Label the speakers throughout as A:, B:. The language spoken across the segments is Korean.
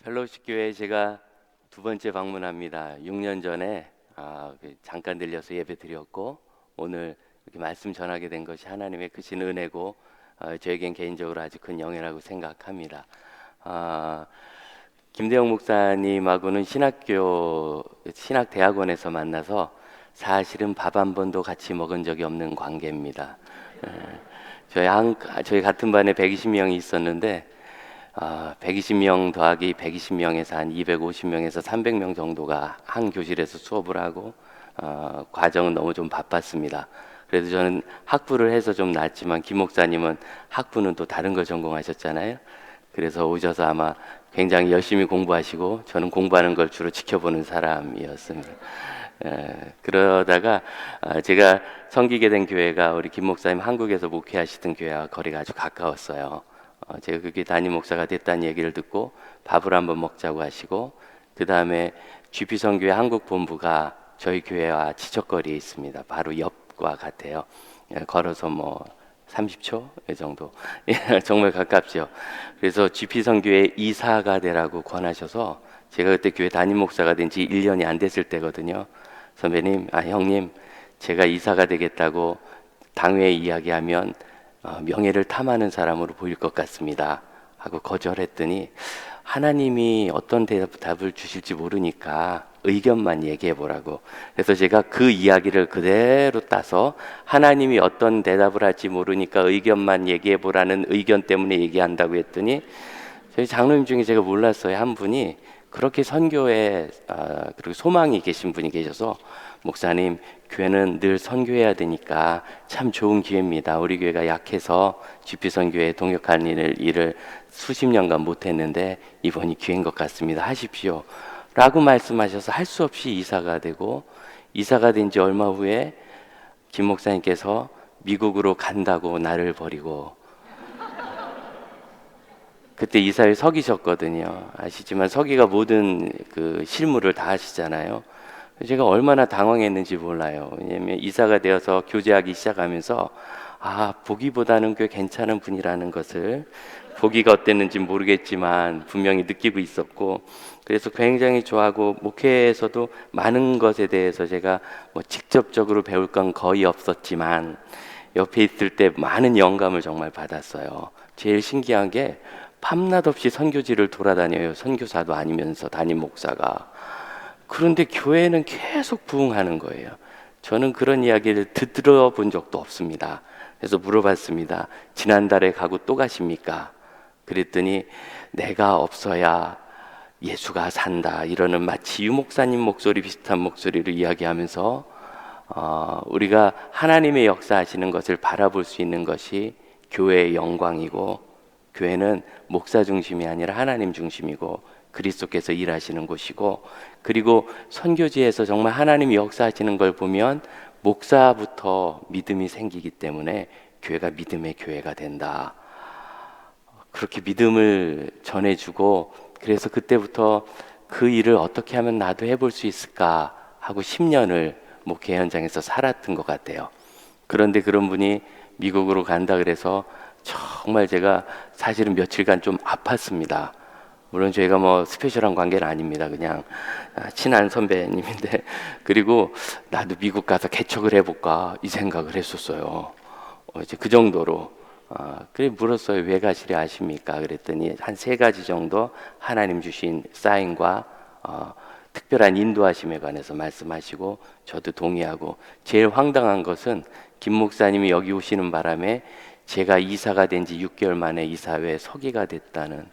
A: 펠로우십 교회에 제가 두 번째 방문합니다. 6년 전에 잠깐 들려서 예배 드렸고 오늘 이렇게 말씀 전하게 된 것이 하나님의 크신 은혜고 저에겐 개인적으로 아주 큰 영예라고 생각합니다. 아, 김대영 목사님하고는 신학대학원에서 만나서 사실은 밥 한 번도 같이 먹은 적이 없는 관계입니다. 예, 저희 같은 반에 120명이 있었는데 120명 더하기 120명에서 한 250명에서 300명 정도가 한 교실에서 수업을 하고 과정은 너무 좀 바빴습니다. 그래도 저는 학부를 해서 좀 낫지만 김 목사님은 학부는 또 다른 걸 전공하셨잖아요. 그래서 오셔서 아마 굉장히 열심히 공부하시고 저는 공부하는 걸 주로 지켜보는 사람이었습니다. 그러다가 제가 섬기게 된 교회가 우리 김 목사님 한국에서 목회하시던 교회와 거리가 아주 가까웠어요. 제가 그게 담임 목사가 됐다는 얘기를 듣고 밥을 한번 먹자고 하시고 그 다음에 GP 선교회 한국 본부가 저희 교회와 지척거리에 있습니다. 바로 옆과 같아요. 걸어서 뭐 30초 이 정도 정말 가깝죠. 그래서 GP 선교회 이사가 되라고 권하셔서 제가 그때 교회 담임 목사가 된 지 1년이 안 됐을 때거든요. 선배님, 형님, 제가 이사가 되겠다고 당회에 이야기하면 명예를 탐하는 사람으로 보일 것 같습니다 하고 거절했더니 하나님이 어떤 대답을 주실지 모르니까 의견만 얘기해 보라고. 그래서 제가 그 이야기를 그대로 따서 하나님이 어떤 대답을 할지 모르니까 의견만 얘기해 보라는 의견 때문에 얘기한다고 했더니 저희 장로님 중에 제가 몰랐어요. 한 분이 그렇게 선교에 그리고 소망이 계신 분이 계셔서 목사님, 교회는 늘 선교해야 되니까 참 좋은 기회입니다. 우리 교회가 약해서 GP 선교에 동역하는 일을 수십 년간 못했는데 이번이 기회인 것 같습니다. 하십시오 라고 말씀하셔서 할 수 없이 이사가 되고, 이사가 된 지 얼마 후에 김 목사님께서 미국으로 간다고 나를 버리고, 그때 이사회 서기셨거든요. 아시지만 서기가 모든 그 실무를 다 하시잖아요. 제가 얼마나 당황했는지 몰라요. 왜냐면 이사가 되어서 교제하기 시작하면서 보기보다는 꽤 괜찮은 분이라는 것을, 보기가 어땠는지 모르겠지만 분명히 느끼고 있었고, 그래서 굉장히 좋아하고, 목회에서도 많은 것에 대해서 제가 뭐 직접적으로 배울 건 거의 없었지만 옆에 있을 때 많은 영감을 정말 받았어요. 제일 신기한 게 밤낮 없이 선교지를 돌아다녀요. 선교사도 아니면서 담임 목사가. 그런데 교회는 계속 부흥하는 거예요. 저는 그런 이야기를 들어본 적도 없습니다. 그래서 물어봤습니다. 지난달에 가고 또 가십니까? 그랬더니 내가 없어야 예수가 산다 이러는 마치 유 목사님 목소리 비슷한 목소리로 이야기하면서 우리가 하나님의 역사하시는 것을 바라볼 수 있는 것이 교회의 영광이고, 교회는 목사 중심이 아니라 하나님 중심이고 그리스도께서 일하시는 곳이고, 그리고 선교지에서 정말 하나님이 역사하시는 걸 보면 목사부터 믿음이 생기기 때문에 교회가 믿음의 교회가 된다. 그렇게 믿음을 전해주고, 그래서 그때부터 그 일을 어떻게 하면 나도 해볼 수 있을까 하고 10년을 목회 현장에서 살았던 것 같아요. 그런데 그런 분이 미국으로 간다 그래서 정말 제가 사실은 며칠간 좀 아팠습니다. 물론 저희가 뭐 스페셜한 관계는 아닙니다. 그냥 친한 선배님인데, 그리고 나도 미국 가서 개척을 해볼까 이 생각을 했었어요. 이제 그 정도로. 그래 물었어요. 왜 가시려 하십니까? 그랬더니 한 3가지 정도 하나님 주신 사인과 특별한 인도하심에 관해서 말씀하시고, 저도 동의하고, 제일 황당한 것은 김 목사님이 여기 오시는 바람에 제가 이사가 된 지 6개월 만에 이사회에 서기가 됐다는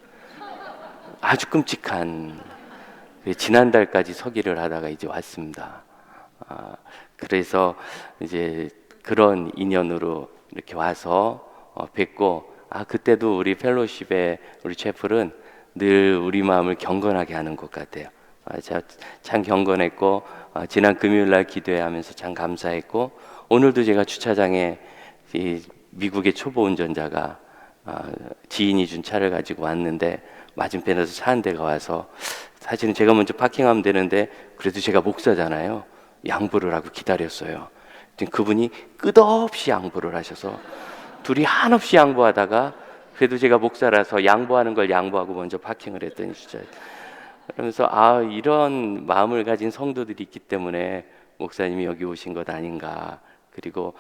A: 아주 끔찍한, 지난달까지 서기를 하다가 이제 왔습니다. 그래서 이제 그런 인연으로 이렇게 와서 뵙고, 그때도 우리 펠로십의 우리 채플은 늘 우리 마음을 경건하게 하는 것 같아요. 참 경건했고, 지난 금요일날 기도하면서 참 감사했고, 오늘도 제가 주차장에 이 미국의 초보 운전자가 지인이 준 차를 가지고 왔는데 맞은편에서 차 한 대가 와서, 사실은 제가 먼저 파킹하면 되는데 그래도 제가 목사잖아요. 양보를 하고 기다렸어요. 그분이 끝없이 양보를 하셔서 둘이 한없이 양보하다가, 그래도 제가 목사라서 양보하는 걸 양보하고 먼저 파킹을 했더니 진짜 그러면서 이런 마음을 가진 성도들이 있기 때문에 목사님이 여기 오신 것 아닌가. 그리고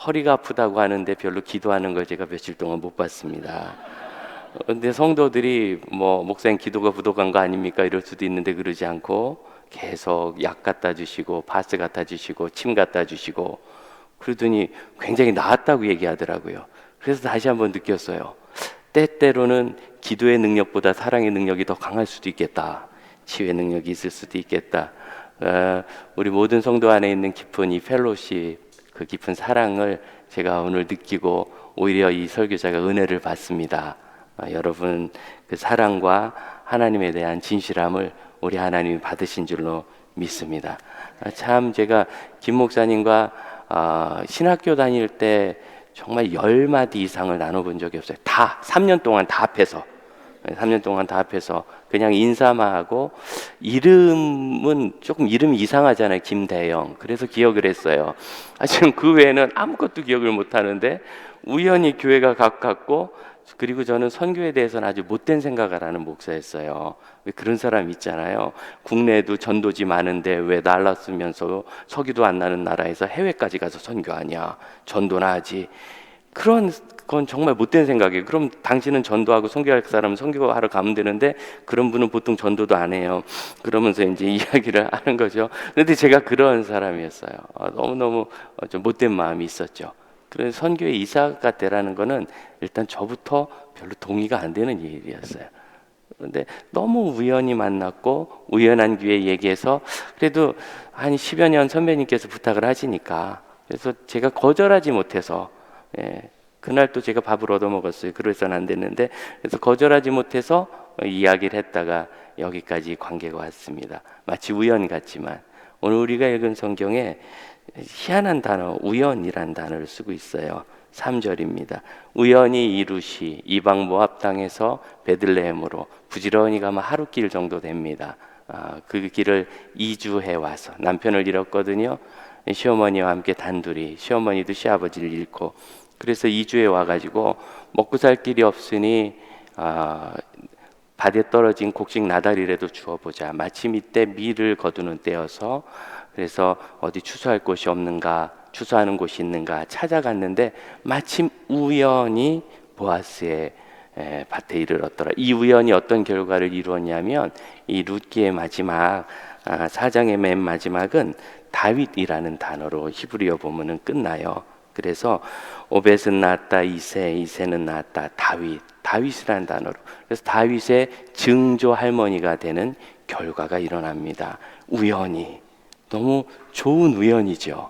A: 허리가 아프다고 하는데 별로 기도하는 걸 제가 며칠 동안 못 봤습니다. 근데 성도들이 뭐 목사님 기도가 부족한 거 아닙니까? 이럴 수도 있는데 그러지 않고 계속 약 갖다 주시고 파스 갖다 주시고 침 갖다 주시고 그러더니 굉장히 나았다고 얘기하더라고요. 그래서 다시 한번 느꼈어요. 때때로는 기도의 능력보다 사랑의 능력이 더 강할 수도 있겠다. 치유의 능력이 있을 수도 있겠다. 우리 모든 성도 안에 있는 깊은 이 펠로십, 그 깊은 사랑을 제가 오늘 느끼고 오히려 이 설교자가 은혜를 받습니다. 여러분 그 사랑과 하나님에 대한 진실함을 우리 하나님이 받으신 줄로 믿습니다. 참 제가 김 목사님과 신학교 다닐 때 정말 10마디 이상을 나눠본 적이 없어요. 다 3년 동안 다 합해서 3년 동안 다 합해서 그냥 인사만 하고 이름은 조금 이름이 이상하잖아요. 김대영. 그래서 기억을 했어요. 지금 그 외에는 아무것도 기억을 못 하는데 우연히 교회가 가깝고 그리고 저는 선교에 대해서는 아주 못된 생각을 하는 목사였어요. 왜 그런 사람 있잖아요. 국내에도 전도지 많은데 왜 날랐으면서 서기도 안 나는 나라에서 해외까지 가서 선교하냐. 전도나 하지. 그건 정말 못된 생각이에요. 그럼 당신은 전도하고 선교할 사람은 선교하러 가면 되는데 그런 분은 보통 전도도 안 해요. 그러면서 이제 이야기를 하는 거죠. 근데 제가 그런 사람이었어요. 너무너무 좀 못된 마음이 있었죠. 그래서 선교에 이사가 되라는 거는 일단 저부터 별로 동의가 안 되는 일이었어요. 그런데 너무 우연히 만났고 우연한 기회에 얘기해서 그래도 한 10여 년 선배님께서 부탁을 하시니까 그래서 제가 거절하지 못해서 그날 또 제가 밥을 얻어 먹었어요. 그래서는 안 됐는데 그래서 거절하지 못해서 이야기를 했다가 여기까지 관계가 왔습니다. 마치 우연 같지만 오늘 우리가 읽은 성경에 희한한 단어 우연이란 단어를 쓰고 있어요. 3절입니다. 우연히 이루시 이방 모압 땅에서 베들레헴으로 부지런히 가면 하루길 정도 됩니다. 그 길을 2주해 와서 남편을 잃었거든요. 시어머니와 함께 단둘이 시어머니도 시아버지를 잃고 그래서 2주에 와가지고 먹고 살 길이 없으니 밭에 떨어진 곡식 나달이라도 주워보자. 마침 이때 밀을 거두는 때여서 그래서 어디 추수할 곳이 없는가 추수하는 곳이 있는가 찾아갔는데 마침 우연히 보아스의 밭에 이르렀더라. 이 우연이 어떤 결과를 이루었냐면 이 룻기의 마지막 4장의 맨 마지막은 다윗이라는 단어로 히브리어 본문은 끝나요. 그래서 오벳은 낳았다 이세는 낳았다 다윗이라는 단어로 그래서 다윗의 증조 할머니가 되는 결과가 일어납니다. 우연히 너무 좋은 우연이죠.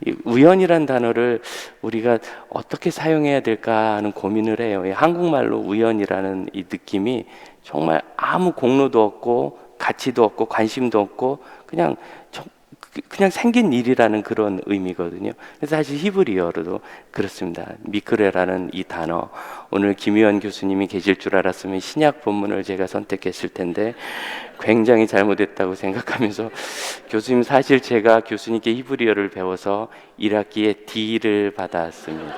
A: 이 우연이란 단어를 우리가 어떻게 사용해야 될까 하는 고민을 해요. 한국말로 우연이라는 이 느낌이 정말 아무 공로도 없고 가치도 없고 관심도 없고 그냥 생긴 일이라는 그런 의미거든요. 그래서 사실 히브리어로도 그렇습니다. 미크레라는 이 단어 오늘 김유한 교수님이 계실 줄 알았으면 신약 본문을 제가 선택했을 텐데 굉장히 잘못했다고 생각하면서 교수님 사실 제가 교수님께 히브리어를 배워서 1학기에 D를 받았습니다.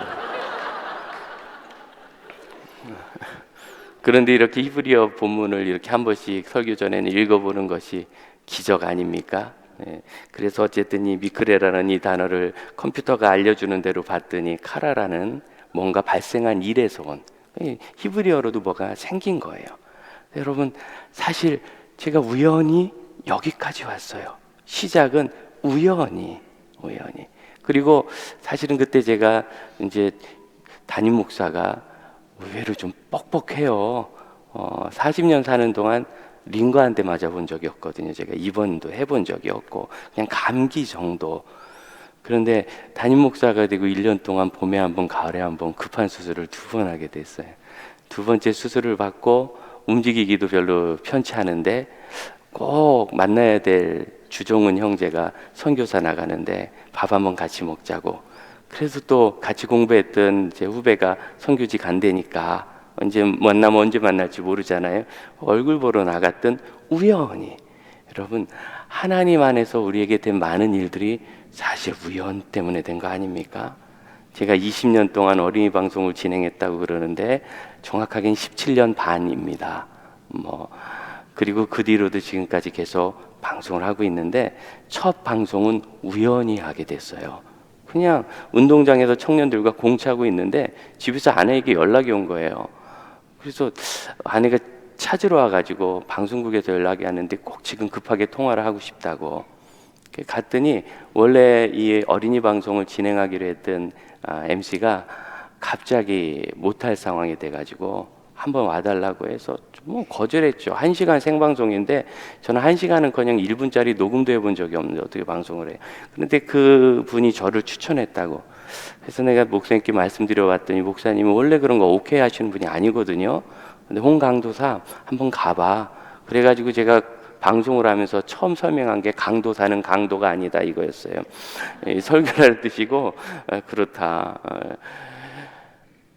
A: 그런데 이렇게 히브리어 본문을 이렇게 한 번씩 설교 전에는 읽어보는 것이 기적 아닙니까? 그래서 어쨌든 이 미크레라는 이 단어를 컴퓨터가 알려주는 대로 봤더니 카라라는 뭔가 발생한 일에서 온 히브리어로도 뭐가 생긴 거예요. 여러분 사실 제가 우연히 여기까지 왔어요. 시작은 우연히 그리고 사실은 그때 제가 이제 담임 목사가 의외로 좀 뻑뻑해요. 40년 사는 동안 링거 한 대 맞아본 적이 없거든요. 제가 입원도 해본 적이 없고 그냥 감기 정도. 그런데 담임 목사가 되고 1년 동안 봄에 한 번, 가을에 한 번 급한 수술을 2번 하게 됐어요. 2번째 수술을 받고 움직이기도 별로 편치 않은데 꼭 만나야 될 주종은 형제가 선교사 나가는데 밥 한번 같이 먹자고. 그래서 또 같이 공부했던 제 후배가 선교지 간다니까 언제 만나면 언제 만날지 모르잖아요. 얼굴 보러 나갔던 우연히. 여러분 하나님 안에서 우리에게 된 많은 일들이 사실 우연 때문에 된 거 아닙니까? 제가 20년 동안 어린이 방송을 진행했다고 그러는데 정확하게는 17년 반입니다. 뭐 그리고 그 뒤로도 지금까지 계속 방송을 하고 있는데 첫 방송은 우연히 하게 됐어요. 그냥 운동장에서 청년들과 공차고 있는데 집에서 아내에게 연락이 온 거예요. 그래서 아내가 찾으러 와가지고 방송국에서 연락이 왔는데 꼭 지금 급하게 통화를 하고 싶다고. 갔더니 원래 이 어린이 방송을 진행하기로 했던 MC가 갑자기 못할 상황이 돼가지고 한번 와달라고 해서 뭐 거절했죠. 1시간 생방송인데 저는 1시간은커녕 1분짜리 녹음도 해본 적이 없는데 어떻게 방송을 해요. 그런데 그 분이 저를 추천했다고. 그래서 내가 목사님께 말씀드려 봤더니 목사님은 원래 그런 거 오케이 하시는 분이 아니거든요. 근데 홍강도사 한번 가봐. 그래가지고 제가 방송을 하면서 처음 설명한 게 강도사는 강도가 아니다 이거였어요. 설교를 뜻이고 그렇다.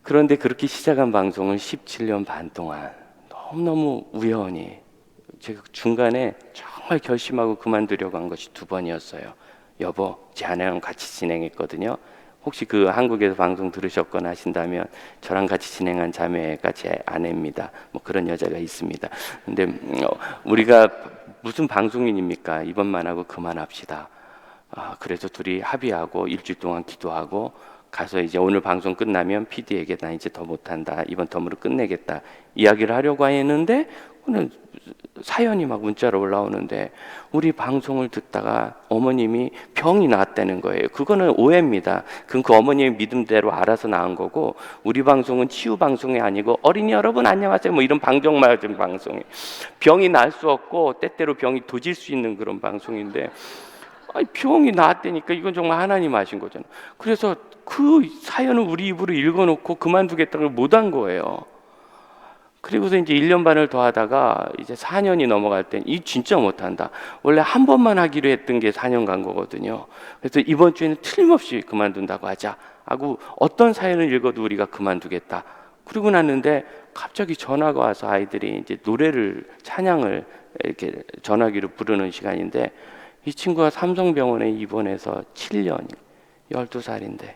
A: 그런데 그렇게 시작한 방송을 17년 반 동안 너무너무 우연히 제가 중간에 정말 결심하고 그만두려고 한 것이 2번이었어요. 여보, 제 아내랑 같이 진행했거든요. 혹시 그 한국에서 방송 들으셨거나 하신다면 저랑 같이 진행한 자매가 제 아내입니다. 뭐 그런 여자가 있습니다. 근데 우리가 무슨 방송인입니까? 이번만 하고 그만합시다. 그래서 둘이 합의하고 일주일 동안 기도하고 가서 이제 오늘 방송 끝나면 PD에게 나 이제 더 못한다. 이번 텀으로 끝내겠다. 이야기를 하려고 했는데 오늘 사연이 막 문자로 올라오는데 우리 방송을 듣다가 어머님이 병이 나았다는 거예요. 그거는 오해입니다. 그건 그 어머님의 믿음대로 알아서 나은 거고 우리 방송은 치유 방송이 아니고 어린이 여러분 안녕하세요 뭐 이런 방정맞은 방송이 병이 날 수 없고 때때로 병이 도질 수 있는 그런 방송인데 병이 나았다니까 이건 정말 하나님 하신 거잖아요. 그래서 그 사연을 우리 입으로 읽어놓고 그만두겠다는 걸 못한 거예요. 그리고서 이제 1년 반을 더 하다가 이제 4년이 넘어갈 땐 이 진짜 못한다. 원래 한 번만 하기로 했던 게 4년 간 거거든요. 그래서 이번 주에는 틀림없이 그만둔다고 하자 하고 어떤 사연을 읽어도 우리가 그만두겠다. 그러고 났는데 갑자기 전화가 와서 아이들이 이제 노래를 찬양을 이렇게 전화기로 부르는 시간인데 이 친구가 삼성병원에 입원해서 7년, 12살인데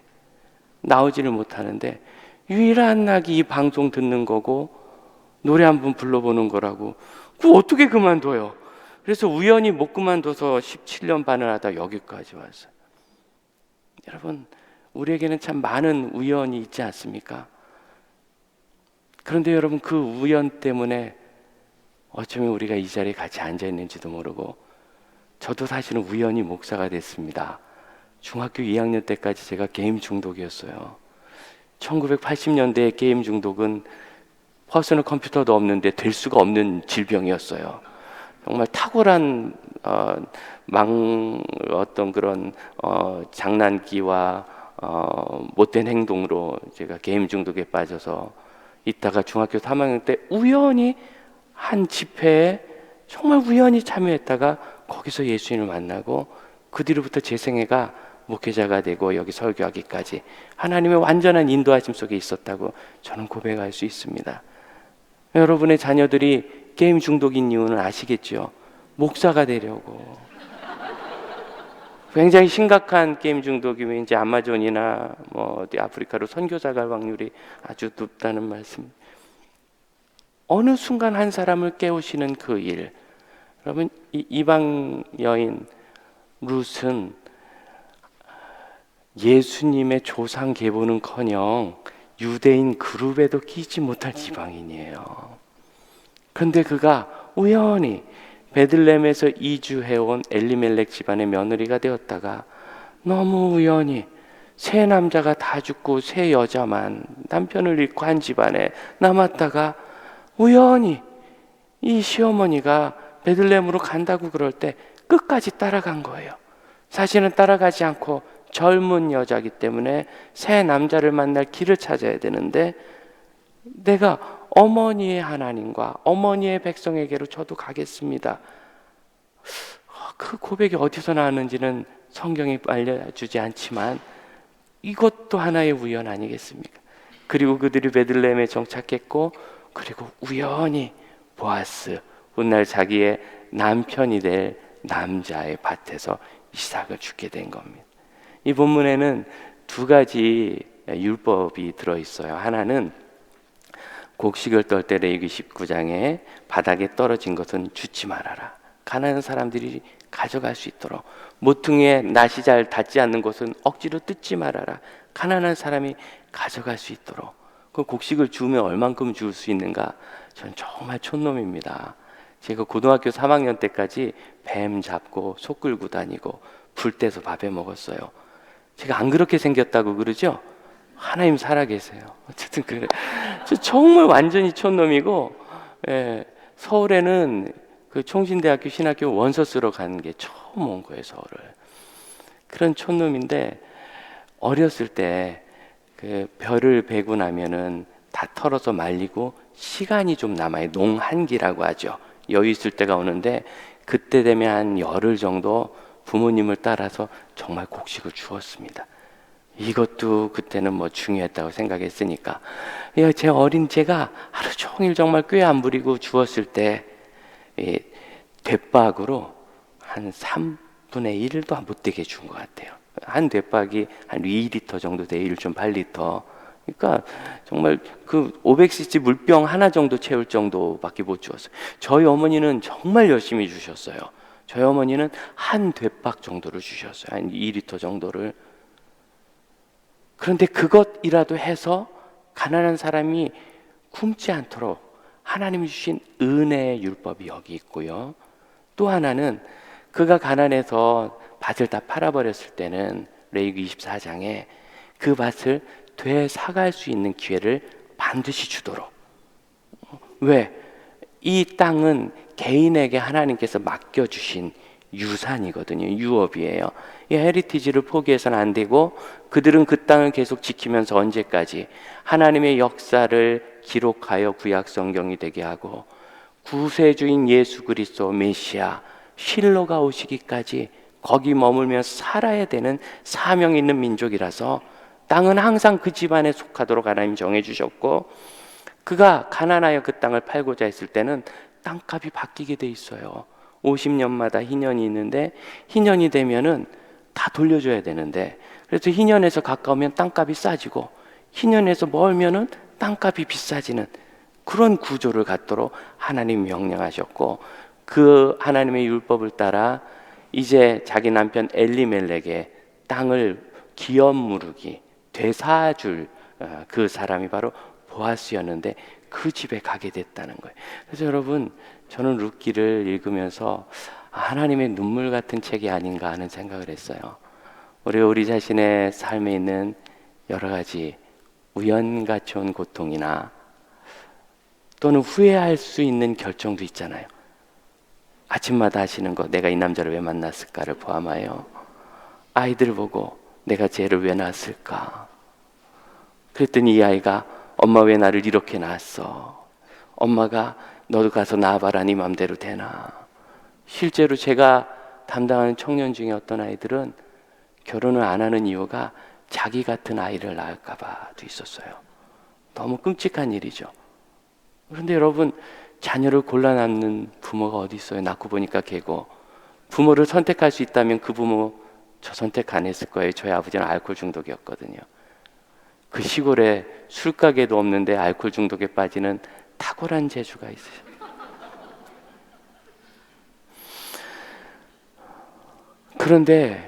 A: 나오지를 못하는데 유일한 낙이 이 방송 듣는 거고 노래 한번 불러보는 거라고. 그거 어떻게 그만둬요? 그래서 우연히 못 그만둬서 17년 반을 하다 여기까지 왔어요. 여러분, 우리에게는 참 많은 우연이 있지 않습니까? 그런데 여러분, 그 우연 때문에 어쩌면 우리가 이 자리에 같이 앉아 있는지도 모르고 저도 사실은 우연히 목사가 됐습니다. 중학교 2학년 때까지 제가 게임 중독이었어요. 1980년대의 게임 중독은 퍼스널 컴퓨터도 없는데 될 수가 없는 질병이었어요. 정말 탁월한 어떤 그런 장난기와 못된 행동으로 제가 게임 중독에 빠져서 있다가 중학교 3학년 때 우연히 한 집회에 정말 우연히 참여했다가 거기서 예수님을 만나고 그 뒤로부터 제 생애가 목회자가 되고 여기 설교하기까지 하나님의 완전한 인도하심 속에 있었다고 저는 고백할 수 있습니다. 여러분의 자녀들이 게임 중독인 이유는 아시겠죠? 목사가 되려고. 굉장히 심각한 게임 중독이면 이제 아마존이나 뭐 어디 아프리카로 선교사 갈 확률이 아주 높다는 말씀. 어느 순간 한 사람을 깨우시는 그 일. 여러분, 이 이방 여인 룻은 예수님의 조상 계보는커녕 유대인 그룹에도 끼지 못할 지방인이에요. 그런데 그가 우연히 베들레헴에서 이주해온 엘리멜렉 집안의 며느리가 되었다가 너무 우연히 세 남자가 다 죽고 세 여자만 남편을 잃고 한 집안에 남았다가 우연히 이 시어머니가 베들레헴으로 간다고 그럴 때 끝까지 따라간 거예요. 사실은 따라가지 않고 젊은 여자이기 때문에 새 남자를 만날 길을 찾아야 되는데 내가 어머니의 하나님과 어머니의 백성에게로 저도 가겠습니다. 그 고백이 어디서 나왔는지는 성경이 알려주지 않지만 이것도 하나의 우연 아니겠습니까? 그리고 그들이 베들레헴에 정착했고 그리고 우연히 보아스 훗날 자기의 남편이 될 남자의 밭에서 이삭을 주게 된 겁니다. 이 본문에는 두 가지 율법이 들어있어요. 하나는 곡식을 떨 때 레위기 19장에 바닥에 떨어진 것은 줍지 말아라. 가난한 사람들이 가져갈 수 있도록. 모퉁이에 낫이 잘 닿지 않는 것은 억지로 뜯지 말아라. 가난한 사람이 가져갈 수 있도록. 그 곡식을 주우면 얼만큼 주울 수 있는가? 저는 정말 촌놈입니다. 제가 고등학교 3학년 때까지 뱀 잡고 소 끌고 다니고 불 떼서 밥해 먹었어요. 제가 안 그렇게 생겼다고 그러죠? 하나님 살아계세요. 어쨌든 그래. 저 정말 완전히 촌놈이고, 예, 서울에는 그 총신대학교 신학교 원서 쓰러 가는 게 처음 온 거예요, 서울을. 그런 촌놈인데 어렸을 때 그 벼를 베고 나면은 다 털어서 말리고 시간이 좀 남아요. 농한기라고 하죠. 여유 있을 때가 오는데 그때 되면 한 열흘 정도 부모님을 따라서 정말 곡식을 주었습니다. 이것도 그때는 뭐 중요했다고 생각했으니까. 제 어린 제가 하루 종일 정말 꾀 안 부리고 주었을 때 대박으로 한 3분의 1도 못 되게 준 것 같아요. 한 대박이 한 2리터 정도 돼, 1.8리터. 그러니까 정말 그 500cc 물병 하나 정도 채울 정도밖에 못 주었어요. 저희 어머니는 정말 열심히 주셨어요. 저희 어머니는 한 대박 정도를 주셨어요. 한 2리터 정도를. 그런데 그것이라도 해서 가난한 사람이 굶지 않도록 하나님이 주신 은혜의 율법이 여기 있고요. 또 하나는 그가 가난해서 밭을 다 팔아버렸을 때는 레위기 24장에 그 밭을 되사갈 수 있는 기회를 반드시 주도록. 왜? 이 땅은 개인에게 하나님께서 맡겨주신 유산이거든요. 유업이에요. 이 헤리티지를 포기해서는 안 되고 그들은 그 땅을 계속 지키면서 언제까지 하나님의 역사를 기록하여 구약 성경이 되게 하고 구세주인 예수 그리스도 메시아 실로가 오시기까지 거기 머물며 살아야 되는 사명 있는 민족이라서 땅은 항상 그 집안에 속하도록 하나님 정해주셨고, 그가 가난하여 그 땅을 팔고자 했을 때는 땅값이 바뀌게 돼 있어요. 50년마다 희년이 있는데 희년이 되면은 다 돌려줘야 되는데, 그래서 희년에서 가까우면 땅값이 싸지고 희년에서 멀면은 땅값이 비싸지는 그런 구조를 갖도록 하나님이 명령하셨고, 그 하나님의 율법을 따라 이제 자기 남편 엘리멜렉의 땅을 기업 무르기 되사줄 그 사람이 바로 보아스였는데 그 집에 가게 됐다는 거예요. 그래서 여러분, 저는 룻기를 읽으면서 하나님의 눈물 같은 책이 아닌가 하는 생각을 했어요. 우리 자신의 삶에 있는 여러 가지 우연같이 온 고통이나 또는 후회할 수 있는 결정도 있잖아요. 아침마다 하시는 거, 내가 이 남자를 왜 만났을까를 포함하여 아이들을 보고 내가 쟤를 왜 낳았을까? 그랬더니 이 아이가 엄마 왜 나를 이렇게 낳았어? 엄마가 너도 가서 낳아봐라, 네 맘대로 되나? 실제로 제가 담당하는 청년 중에 어떤 아이들은 결혼을 안 하는 이유가 자기 같은 아이를 낳을까 봐도 있었어요. 너무 끔찍한 일이죠. 그런데 여러분, 자녀를 골라 낳는 부모가 어디 있어요? 낳고 보니까 걔고. 부모를 선택할 수 있다면 그 부모 저 선택 안 했을 거예요. 저희 아버지는 알코올 중독이었거든요. 그 시골에 술가게도 없는데 알코올 중독에 빠지는 탁월한 재주가 있으셔. 그런데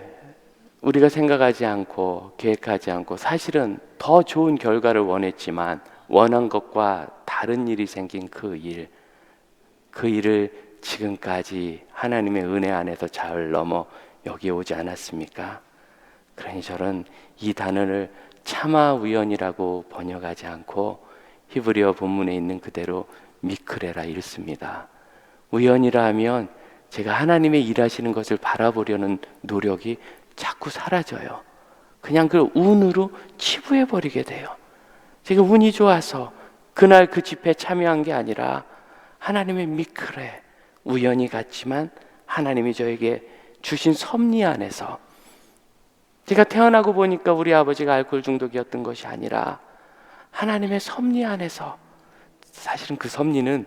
A: 우리가 생각하지 않고 계획하지 않고 사실은 더 좋은 결과를 원했지만 원한 것과 다른 일이 생긴 그 일을 지금까지 하나님의 은혜 안에서 잘 넘어 여기에 오지 않았습니까? 그러니 저는 이 단어를 차마 우연이라고 번역하지 않고 히브리어 본문에 있는 그대로 미크레라 읽습니다. 우연이라 하면 제가 하나님의 일하시는 것을 바라보려는 노력이 자꾸 사라져요. 그냥 그 운으로 치부해버리게 돼요. 제가 운이 좋아서 그날 그 집회에 참여한 게 아니라 하나님의 미크레, 우연히 같지만 하나님이 저에게 주신 섭리 안에서, 제가 태어나고 보니까 우리 아버지가 알코올 중독이었던 것이 아니라 하나님의 섭리 안에서, 사실은 그 섭리는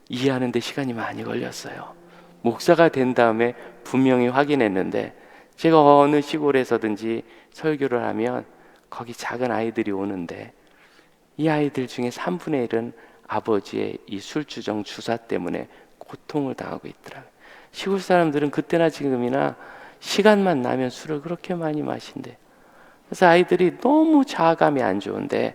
A: 이해하는 데 시간이 많이 걸렸어요. 목사가 된 다음에 분명히 확인했는데, 제가 어느 시골에서든지 설교를 하면 거기 작은 아이들이 오는데 이 아이들 중에 3분의 1은 아버지의 이 술주정 주사 때문에 고통을 당하고 있더라고요. 시골 사람들은 그때나 지금이나 시간만 나면 술을 그렇게 많이 마신대요. 그래서 아이들이 너무 자아감이 안 좋은데,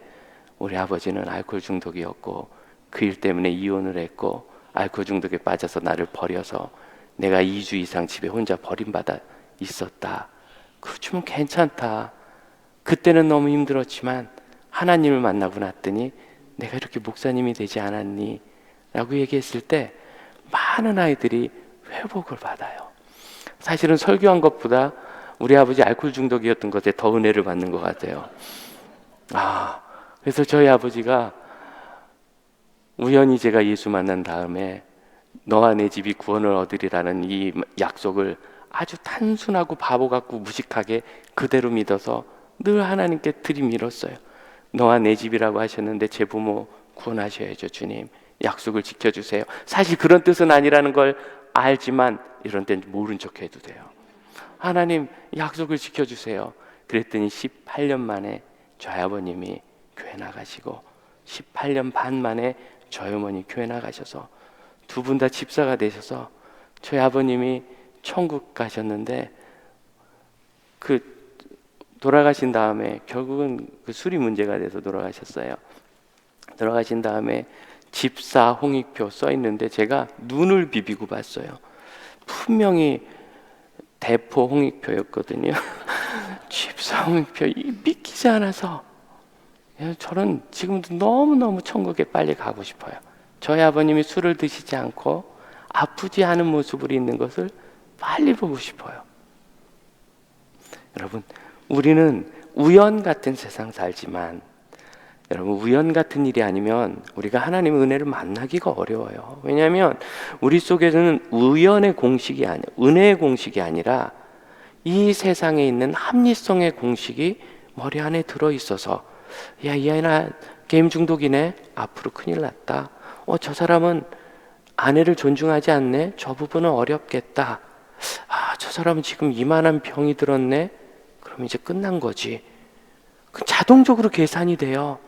A: 우리 아버지는 알코올 중독이었고 그 일 때문에 이혼을 했고 알코올 중독에 빠져서 나를 버려서 내가 2주 이상 집에 혼자 버림받아 있었다. 그렇지만 괜찮다. 그때는 너무 힘들었지만 하나님을 만나고 났더니 내가 이렇게 목사님이 되지 않았니? 라고 얘기했을 때 많은 아이들이 회복을 받아요. 사실은 설교한 것보다 우리 아버지 알코올 중독이었던 것에 더 은혜를 받는 것 같아요. 그래서 저희 아버지가 우연히 제가 예수 만난 다음에 너와 내 집이 구원을 얻으리라는 이 약속을 아주 단순하고 바보 같고 무식하게 그대로 믿어서 늘 하나님께 들이밀었어요. 너와 내 집이라고 하셨는데 제 부모 구원하셔야죠. 주님, 약속을 지켜주세요. 사실 그런 뜻은 아니라는 걸 알지만 이런 땐 모른 척 해도 돼요. 하나님, 약속을 지켜주세요. 그랬더니 18년 만에 저희 아버님이 교회 나가시고 18년 반 만에 저희 어머니 교회 나가셔서 두 분 다 집사가 되셔서 저희 아버님이 천국 가셨는데, 그 돌아가신 다음에 결국은 그 술이 문제가 돼서 돌아가셨어요. 돌아가신 다음에 집사 홍익표 써 있는데 제가 눈을 비비고 봤어요. 분명히 대포 홍익표였거든요. 집사 홍익표, 믿기지 않아서 저는 지금도 너무너무 천국에 빨리 가고 싶어요. 저희 아버님이 술을 드시지 않고 아프지 않은 모습으로 있는 것을 빨리 보고 싶어요. 여러분, 우리는 우연 같은 세상 살지만, 여러분, 우연 같은 일이 아니면 우리가 하나님의 은혜를 만나기가 어려워요. 왜냐하면 우리 속에서는 우연의 공식이 아니라, 은혜의 공식이 아니라 이 세상에 있는 합리성의 공식이 머리 안에 들어있어서, 야, 이 아이나 게임 중독이네, 앞으로 큰일 났다. 저 사람은 아내를 존중하지 않네, 저 부분은 어렵겠다. 저 사람은 지금 이만한 병이 들었네, 그럼 이제 끝난 거지. 자동적으로 계산이 돼요.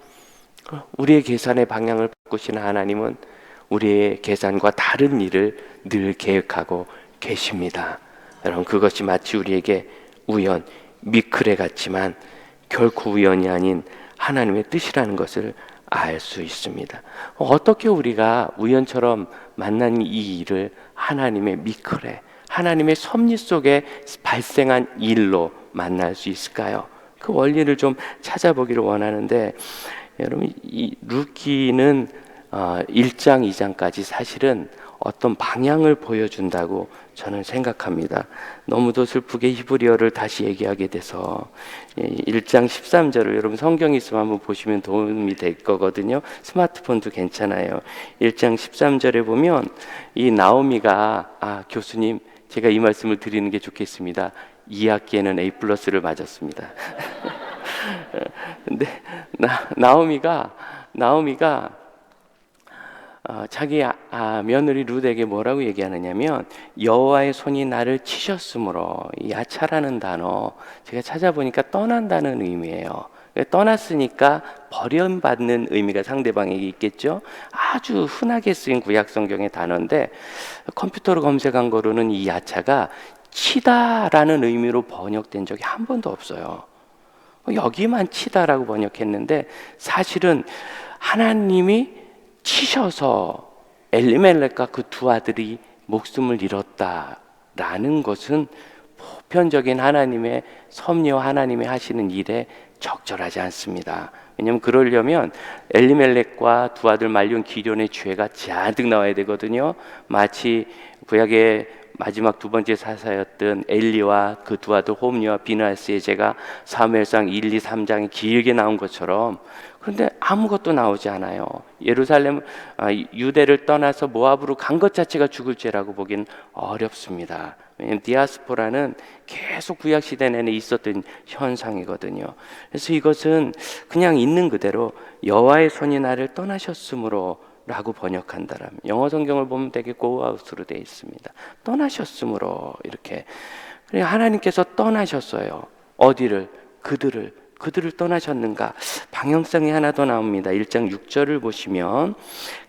A: 우리의 계산의 방향을 바꾸시는 하나님은 우리의 계산과 다른 일을 늘 계획하고 계십니다. 여러분, 그것이 마치 우리에게 우연, 미크레 같지만 결코 우연이 아닌 하나님의 뜻이라는 것을 알 수 있습니다. 어떻게 우리가 우연처럼 만난 이 일을 하나님의 미크레, 하나님의 섭리 속에 발생한 일로 만날 수 있을까요? 그 원리를 좀 찾아보기를 원하는데, 여러분, 이 루키는 1장, 2장까지 사실은 어떤 방향을 보여준다고 저는 생각합니다. 너무도 슬프게 히브리어를 다시 얘기하게 돼서 1장 13절을 여러분 성경 있으면 한번 보시면 도움이 될 거거든요. 스마트폰도 괜찮아요. 1장 13절에 보면 이 나오미가, 교수님, 제가 이 말씀을 드리는 게 좋겠습니다. 2학기에는 A+를 맞았습니다. 근데 나오미가 자기 며느리 룻에게 뭐라고 얘기하느냐면, 여호와의 손이 나를 치셨으므로, 야차라는 단어 제가 찾아보니까 떠난다는 의미예요. 떠났으니까 버림받는 의미가 상대방에게 있겠죠. 아주 흔하게 쓰인 구약 성경의 단어인데 컴퓨터로 검색한 거로는 이 야차가 치다라는 의미로 번역된 적이 한 번도 없어요. 여기만 치다라고 번역했는데 사실은 하나님이 치셔서 엘리멜렉과 그 두 아들이 목숨을 잃었다라는 것은 보편적인 하나님의 섭리와 하나님이 하시는 일에 적절하지 않습니다. 왜냐하면 그러려면 엘리멜렉과 두 아들 말륜 기련의 죄가 잔뜩 나와야 되거든요. 마치 구약의 마지막 두 번째 사사였던 엘리와 그 두 아들 홈리와 비나스의 죄가 사무엘상 1, 2, 3장에 길게 나온 것처럼, 그런데 아무것도 나오지 않아요. 예루살렘, 유대를 떠나서 모압으로 간 것 자체가 죽을 죄라고 보기는 어렵습니다. 왜냐하면 디아스포라는 계속 구약 시대 내내 있었던 현상이거든요. 그래서 이것은 그냥 있는 그대로 여호와의 손이 나를 떠나셨으므로 라고 번역한다라면, 영어 성경을 보면 되게 고아웃으로 되어 있습니다. 떠나셨으므로, 이렇게. 하나님께서 떠나셨어요. 어디를? 그들을 그들을 떠나셨는가? 방향성이 하나 더 나옵니다. 1장 6절을 보시면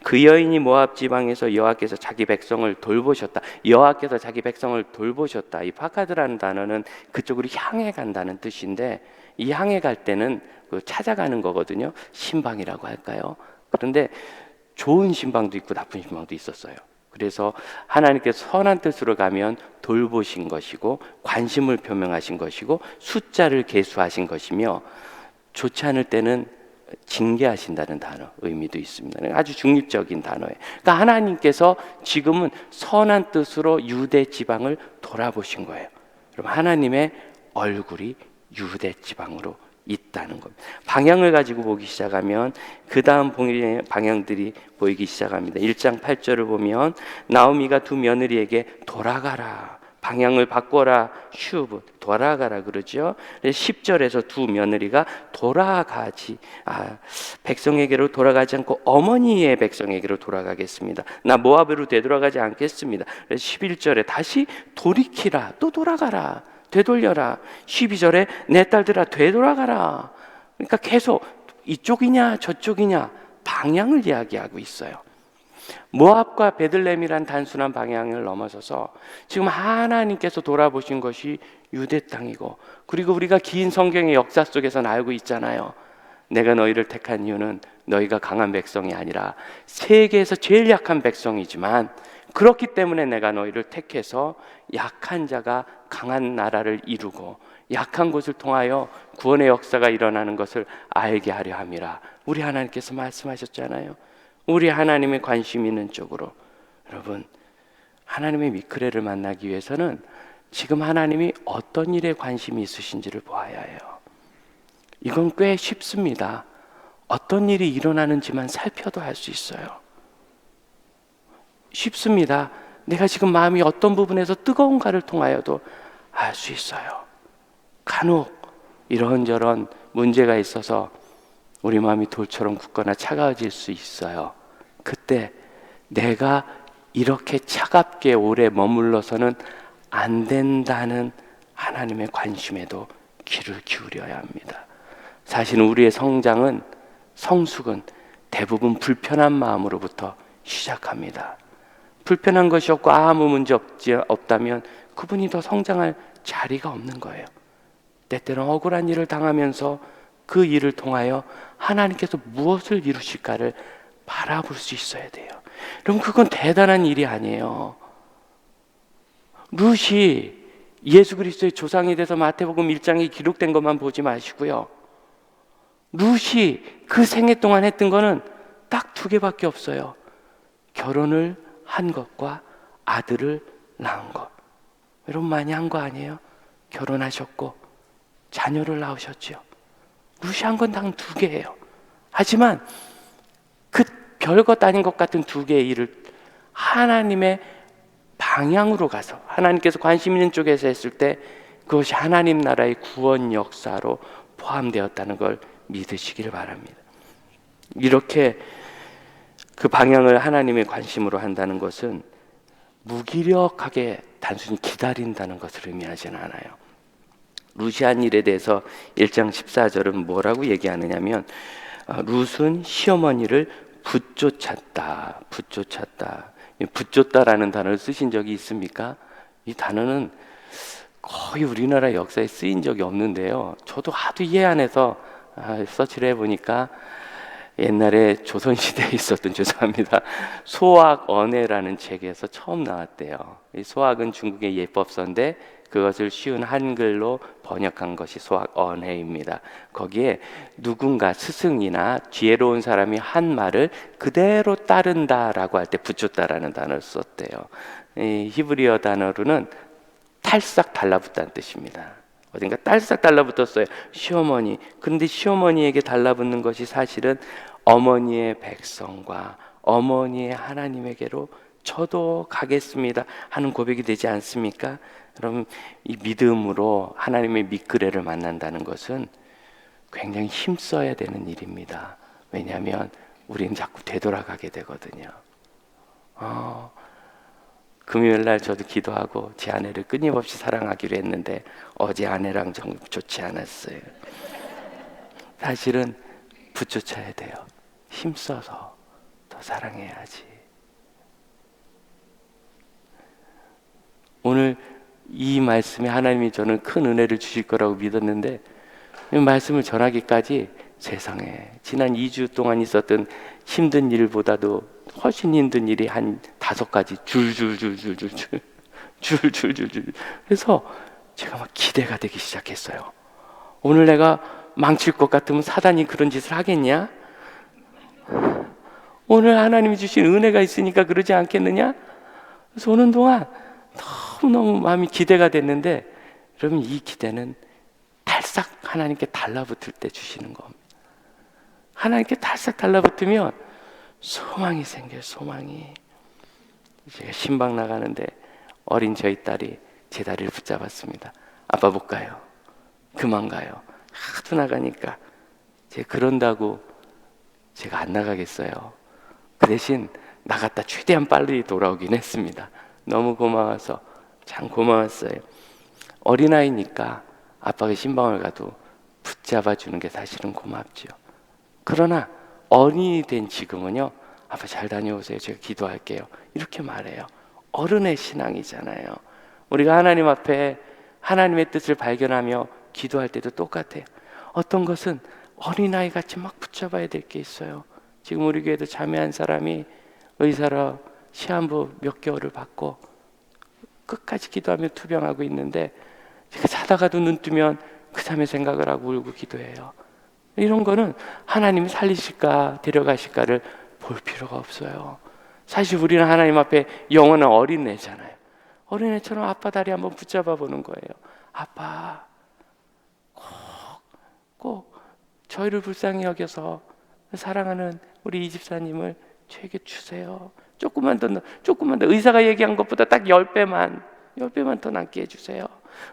A: 그 여인이 모압 지방에서 여호와께서 자기 백성을 돌보셨다. 여호와께서 자기 백성을 돌보셨다. 이 파카드라는 단어는 그쪽으로 향해 간다는 뜻인데, 이 향해 갈 때는 그 찾아가는 거거든요. 신방이라고 할까요? 그런데 좋은 신방도 있고 나쁜 신방도 있었어요. 그래서 하나님께서 선한 뜻으로 가면 돌보신 것이고 관심을 표명하신 것이고 숫자를 계수하신 것이며, 좋지 않을 때는 징계하신다는 단어 의미도 있습니다. 아주 중립적인 단어예요. 그러니까 하나님께서 지금은 선한 뜻으로 유대 지방을 돌아보신 거예요. 그럼 하나님의 얼굴이 유대 지방으로 있다는 겁니다. 방향을 가지고 보기 시작하면 그 다음 방향들이 보이기 시작합니다. 1장 8절을 보면 나오미가 두 며느리에게 돌아가라, 방향을 바꿔라, 슈브, 돌아가라 그러죠. 10절에서 두 며느리가 백성에게로 돌아가지 않고 어머니의 백성에게로 돌아가겠습니다. 나 모압으로 되돌아가지 않겠습니다. 11절에 다시 돌이키라, 또 돌아가라, 되돌려라. 12절에 내 딸들아 되돌아가라. 그러니까 계속 이쪽이냐 저쪽이냐 방향을 이야기하고 있어요. 모압과 베들레헴이란 단순한 방향을 넘어서서 지금 하나님께서 돌아보신 것이 유대 땅이고, 그리고 우리가 긴 성경의 역사 속에서는 알고 있잖아요. 내가 너희를 택한 이유는 너희가 강한 백성이 아니라 세계에서 제일 약한 백성이지만, 그렇기 때문에 내가 너희를 택해서 약한 자가 강한 나라를 이루고 약한 곳을 통하여 구원의 역사가 일어나는 것을 알게 하려 함이라. 우리 하나님께서 말씀하셨잖아요. 우리 하나님의 관심 있는 쪽으로. 여러분, 하나님의 미크레를 만나기 위해서는 지금 하나님이 어떤 일에 관심이 있으신지를 보아야 해요. 이건 꽤 쉽습니다. 어떤 일이 일어나는지만 살펴도 알 수 있어요. 쉽습니다. 내가 지금 마음이 어떤 부분에서 뜨거운가를 통하여도 알 수 있어요. 간혹 이런저런 문제가 있어서 우리 마음이 돌처럼 굳거나 차가워질 수 있어요. 그때 내가 이렇게 차갑게 오래 머물러서는 안 된다는 하나님의 관심에도 귀를 기울여야 합니다. 사실 우리의 성숙은 대부분 불편한 마음으로부터 시작합니다. 불편한 것이 없고 아무 문제 없다면 그분이 더 성장할 자리가 없는 거예요. 때때로 억울한 일을 당하면서 그 일을 통하여 하나님께서 무엇을 이루실까를 바라볼 수 있어야 돼요. 그럼 그건 대단한 일이 아니에요. 룻이 예수 그리스도의 조상이 돼서 마태복음 1장에 기록된 것만 보지 마시고요. 룻이 그 생애 동안 했던 거는 딱 두 개밖에 없어요. 결혼을 한 것과 아들을 낳은 것. 여러분 많이 한 거 아니에요? 결혼하셨고 자녀를 낳으셨죠. 룻이 한 건 단 두 개예요. 하지만 그 별것 아닌 것 같은 두 개의 일을 하나님의 방향으로 가서 하나님께서 관심 있는 쪽에서 했을 때 그것이 하나님 나라의 구원 역사로 포함되었다는 걸 믿으시기를 바랍니다. 이렇게 그 방향을 하나님의 관심으로 한다는 것은 무기력하게 단순히 기다린다는 것을 의미하지는 않아요. 룻이 한 일에 대해서 1장 14절은 뭐라고 얘기하느냐면 룻은 시어머니를 붙쫓았다. 붙쫓다라는 단어를 쓰신 적이 있습니까? 이 단어는 거의 우리나라 역사에 쓰인 적이 없는데요. 저도 하도 이해 안 해서 서치를 해보니까 옛날에 조선시대에 있었던, 죄송합니다, 소학언해라는 책에서 처음 나왔대요. 이 소학은 중국의 예법서인데 그것을 쉬운 한글로 번역한 것이 소학언해입니다. 거기에 누군가 스승이나 지혜로운 사람이 한 말을 그대로 따른다라고 할 때 붙였다라는 단어를 썼대요. 이 히브리어 단어로는 탈싹 달라붙다는 뜻입니다. 어딘가 딸싹 달라붙었어요. 시어머니. 그런데 시어머니에게 달라붙는 것이 사실은 어머니의 백성과 어머니의 하나님에게로 저도 가겠습니다 하는 고백이 되지 않습니까? 여러분, 이 믿음으로 하나님의 미끄레를 만난다는 것은 굉장히 힘써야 되는 일입니다. 왜냐하면 우리는 자꾸 되돌아가게 되거든요. 금요일날 저도 기도하고 제 아내를 끊임없이 사랑하기로 했는데 어제 아내랑 좀 좋지 않았어요. 사실은 붙여쳐야 돼요. 힘써서 더 사랑해야지. 오늘 이 말씀에 하나님이 저는 큰 은혜를 주실 거라고 믿었는데, 이 말씀을 전하기까지 세상에 지난 2주 동안 있었던 힘든 일보다도 훨씬 힘든 일이 한 5가지 줄줄줄줄줄줄 그래서 제가 막 기대가 되기 시작했어요. 오늘 내가 망칠 것 같으면 사단이 그런 짓을 하겠냐? 오늘 하나님이 주신 은혜가 있으니까 그러지 않겠느냐? 그래서 오는 동안 너무너무 마음이 기대가 됐는데, 여러분, 이 기대는 탈싹 하나님께 달라붙을 때 주시는 겁니다. 하나님께 탈싹 달라붙으면 소망이 생겨요. 소망이. 제가 신방 나가는데 어린 저희 딸이 제 다리를 붙잡았습니다. 아빠 못 가요. 그만 가요. 하도 나가니까. 제가 그런다고 제가 안 나가겠어요. 그 대신 나갔다 최대한 빨리 돌아오긴 했습니다. 너무 고마워서 참 고마웠어요. 어린아이니까 아빠가 신방을 가도 붙잡아주는 게 사실은 고맙죠. 그러나 어린이 된 지금은요, 아빠 잘 다녀오세요. 제가 기도할게요. 이렇게 말해요. 어른의 신앙이잖아요. 우리가 하나님 앞에 하나님의 뜻을 발견하며 기도할 때도 똑같아요. 어떤 것은 어린아이 같이 막 붙잡아야 될 게 있어요. 지금 우리 교회도 자매 한 사람이 의사로 시한부 몇 개월을 받고 끝까지 기도하며 투병하고 있는데, 제가 자다가도 눈 뜨면 그 자매 생각을 하고 울고 기도해요. 이런 거는 하나님이 살리실까 데려가실까를 볼 필요가 없어요. 사실 우리는 하나님 앞에 영원한 어린애잖아요. 어린애처럼 아빠 다리 한번 붙잡아 보는 거예요. 아빠, 꼭 저희를 불쌍히 여겨서 사랑하는 우리 이 집사님을 저에게 주세요. 조금만 더, 의사가 얘기한 것보다 딱 10배만 더 남게 해주세요.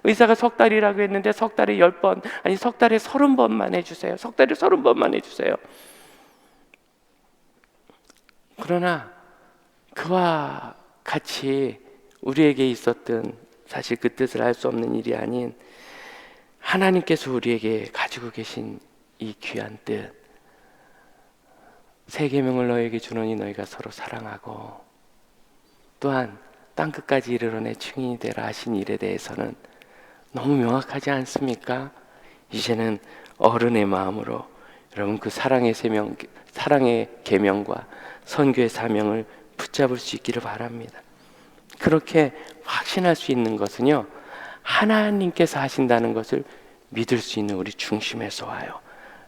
A: 의사가 석 달이라고 했는데 석 달에 10번, 아니 석 달에 30번만 해주세요. 석 달에 30번만 해주세요. 그러나 그와 같이 우리에게 있었던, 사실 그 뜻을 알 수 없는 일이 아닌 하나님께서 우리에게 가지고 계신 이 귀한 뜻, 새 계명을 너에게 주노니 너희가 서로 사랑하고, 또한 땅끝까지 이르러 내 증인이 되라 하신 일에 대해서는 너무 명확하지 않습니까? 이제는 어른의 마음으로 여러분 그 사랑의 계명과 선교의 사명을 붙잡을 수 있기를 바랍니다. 그렇게 확신할 수 있는 것은요, 하나님께서 하신다는 것을 믿을 수 있는 우리 중심에서 와요.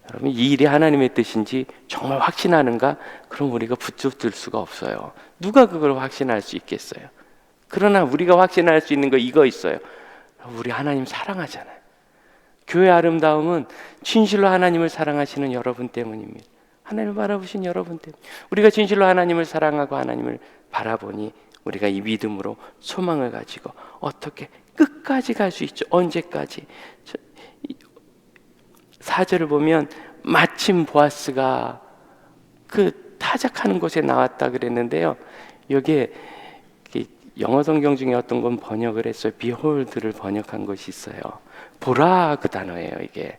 A: 여러분, 이 일이 하나님의 뜻인지 정말 확신하는가? 그럼 우리가 붙잡을 수가 없어요. 누가 그걸 확신할 수 있겠어요? 그러나 우리가 확신할 수 있는 거 이거 있어요. 우리 하나님 사랑하잖아요. 교회 아름다움은 진실로 하나님을 사랑하시는 여러분 때문입니다. 하나님을 바라보신 여러분 때문에. 우리가 진실로 하나님을 사랑하고 하나님을 바라보니 우리가 이 믿음으로 소망을 가지고 어떻게 끝까지 갈 수 있죠. 언제까지? 4절을 보면 마침 보아스가 그 타작하는 곳에 나왔다 그랬는데요. 여기에 영어 성경 중에 어떤 건 번역을 했어요. behold를 번역한 것이 있어요. 보라, 그 단어예요 이게.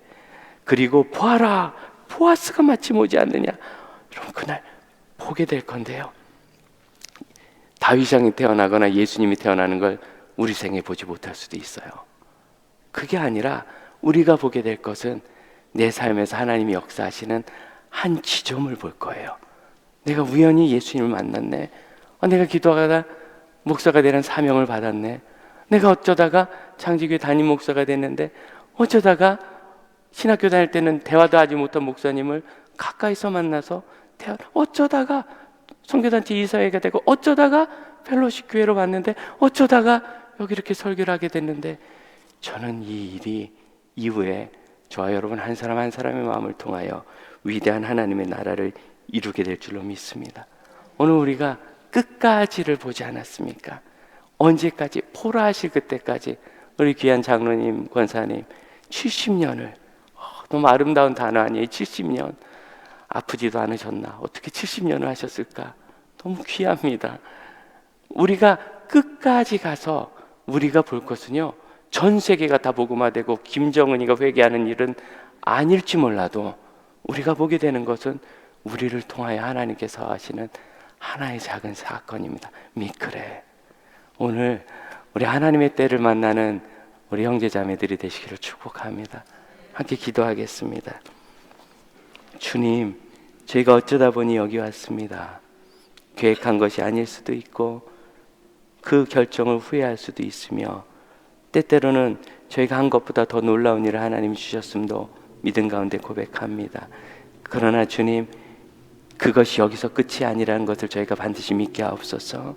A: 그리고 보아라, 보아스가 마침 오지 않느냐. 여러분, 그날 보게 될 건데요, 다윗왕이 태어나거나 예수님이 태어나는 걸 우리 생에 보지 못할 수도 있어요. 그게 아니라 우리가 보게 될 것은 내 삶에서 하나님이 역사하시는 한 지점을 볼 거예요. 내가 우연히 예수님을 만났네. 내가 기도하다가 목사가 되는 사명을 받았네. 내가 어쩌다가 장지교회 담임 목사가 됐는데, 어쩌다가 신학교 다닐 때는 대화도 하지 못한 목사님을 가까이서 만나서 어쩌다가 선교단체 이사회가 되고, 어쩌다가 펠로십 교회로 왔는데, 어쩌다가 여기 이렇게 설교를 하게 됐는데, 저는 이 일이 이후에 저와 여러분 한 사람 한 사람의 마음을 통하여 위대한 하나님의 나라를 이루게 될 줄로 믿습니다. 오늘 우리가 끝까지를 보지 않았습니까? 언제까지? 포라하실 그때까지. 우리 귀한 장로님, 권사님 70년을, 너무 아름다운 단어 아니에요? 70년. 아프지도 않으셨나? 어떻게 70년을 하셨을까? 너무 귀합니다. 우리가 끝까지 가서 우리가 볼 것은요, 전 세계가 다 복음화되고 김정은이가 회개하는 일은 아닐지 몰라도 우리가 보게 되는 것은 우리를 통하여 하나님께서 하시는 하나의 작은 사건입니다. 미크레. 오늘 우리 하나님의 때를 만나는 우리 형제 자매들이 되시기를 축복합니다. 함께 기도하겠습니다. 주님, 저희가 어쩌다 보니 여기 왔습니다. 계획한 것이 아닐 수도 있고 그 결정을 후회할 수도 있으며 때때로는 저희가 한 것보다 더 놀라운 일을 하나님이 주셨음도 믿음 가운데 고백합니다. 그러나 주님, 그것이 여기서 끝이 아니라는 것을 저희가 반드시 믿게 하옵소서.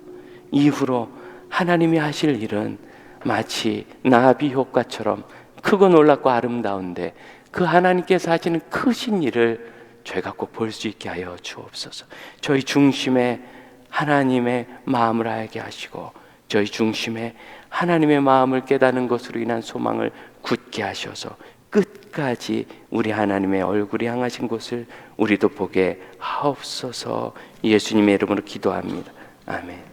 A: 이후로 하나님이 하실 일은 마치 나비 효과처럼 크고 놀랍고 아름다운데 그 하나님께서 하시는 크신 일을 저희가 꼭 볼 수 있게 하여 주옵소서. 저희 중심에 하나님의 마음을 알게 하시고 저희 중심에 하나님의 마음을 깨닫는 것으로 인한 소망을 굳게 하셔서 끝까지 우리 하나님의 얼굴이 향하신 곳을 우리도 보게 하옵소서. 예수님의 이름으로 기도합니다. 아멘.